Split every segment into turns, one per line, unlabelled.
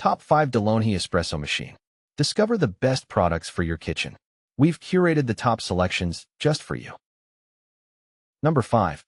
Top 5 DeLonghi Espresso Machine. Discover the best products for your kitchen. We've curated the top selections just for you. Number 5.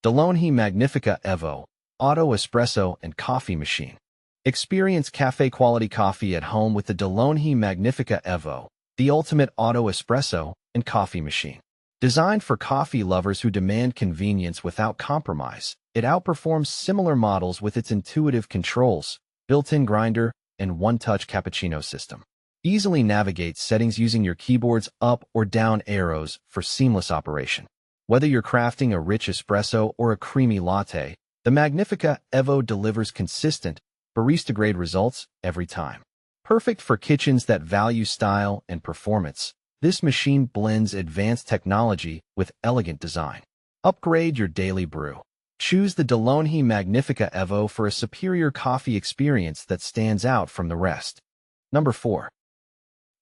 DeLonghi Magnifica Evo Auto Espresso and Coffee Machine. Experience cafe-quality coffee at home with the DeLonghi Magnifica Evo, the ultimate auto espresso and coffee machine. Designed for coffee lovers who demand convenience without compromise, it outperforms similar models with its intuitive controls, built-in grinder, and one-touch cappuccino system. Easily navigate settings using your keyboard's up or down arrows for seamless operation. Whether you're crafting a rich espresso or a creamy latte, the Magnifica Evo delivers consistent, barista-grade results every time. Perfect for kitchens that value style and performance, this machine blends advanced technology with elegant design. Upgrade your daily brew. Choose the DeLonghi Magnifica Evo for a superior coffee experience that stands out from the rest. Number 4.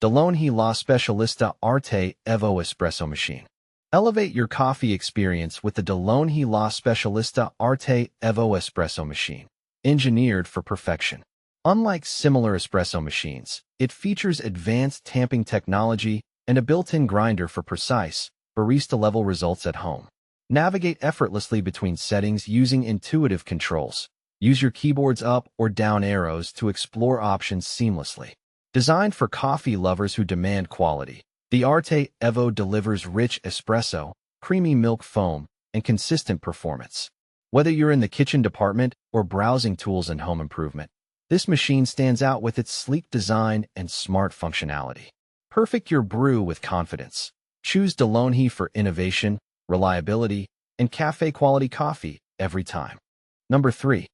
DeLonghi La Specialista Arte Evo Espresso Machine. Elevate your coffee experience with the DeLonghi La Specialista Arte Evo Espresso Machine, engineered for perfection. Unlike similar espresso machines, it features advanced tamping technology and a built-in grinder for precise, barista-level results at home. Navigate effortlessly between settings using intuitive controls. Use your keyboard's up or down arrows to explore options seamlessly. Designed for coffee lovers who demand quality, the Arte Evo delivers rich espresso, creamy milk foam, and consistent performance. Whether you're in the kitchen department or browsing tools and home improvement, this machine stands out with its sleek design and smart functionality. Perfect your brew with confidence. Choose DeLonghi for innovation, reliability, and cafe-quality coffee every time. Number 3.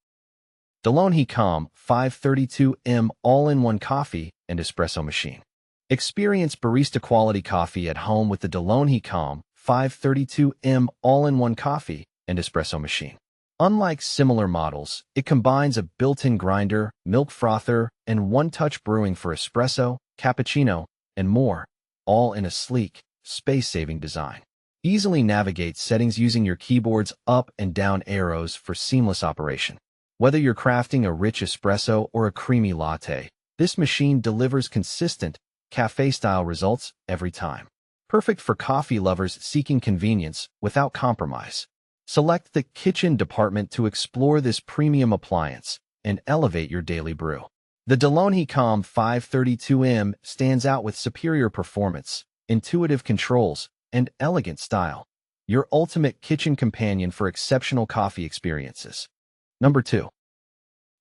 DeLonghi Calm 532M All-in-One Coffee and Espresso Machine. Experience barista-quality coffee at home with the DeLonghi Calm 532M All-in-One Coffee and Espresso Machine. Unlike similar models, it combines a built-in grinder, milk frother, and one-touch brewing for espresso, cappuccino, and more, all in a sleek, space-saving design. Easily navigate settings using your keyboard's up and down arrows for seamless operation. Whether you're crafting a rich espresso or a creamy latte, this machine delivers consistent, cafe-style results every time. Perfect for coffee lovers seeking convenience without compromise. Select the kitchen department to explore this premium appliance and elevate your daily brew. The DeLonghi Calm 532M stands out with superior performance, intuitive controls, and elegant style. Your ultimate kitchen companion for exceptional coffee experiences. Number 2.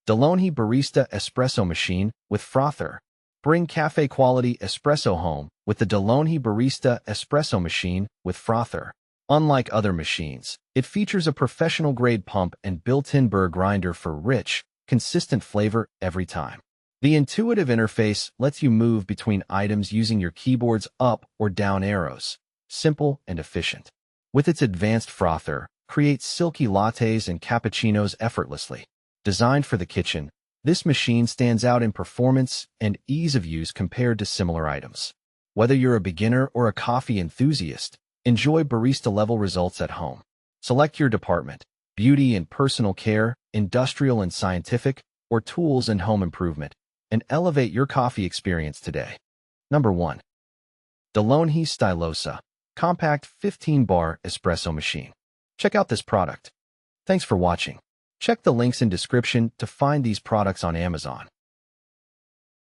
DeLonghi Barista Espresso Machine with Frother. Bring cafe-quality espresso home with the DeLonghi Barista Espresso Machine with Frother. Unlike other machines, it features a professional-grade pump and built-in burr grinder for rich, consistent flavor every time. The intuitive interface lets you move between items using your keyboard's up or down arrows. Simple and efficient. With its advanced frother, create silky lattes and cappuccinos effortlessly. Designed for the kitchen, this machine stands out in performance and ease of use compared to similar items. Whether you're a beginner or a coffee enthusiast, enjoy barista-level results at home. Select your department: beauty and personal care, industrial and scientific, or tools and home improvement, and elevate your coffee experience today. Number 1. DeLonghi Stilosa Compact 15-bar Espresso Machine. Check out this product. Thanks for watching. Check the links in description to find these products on Amazon.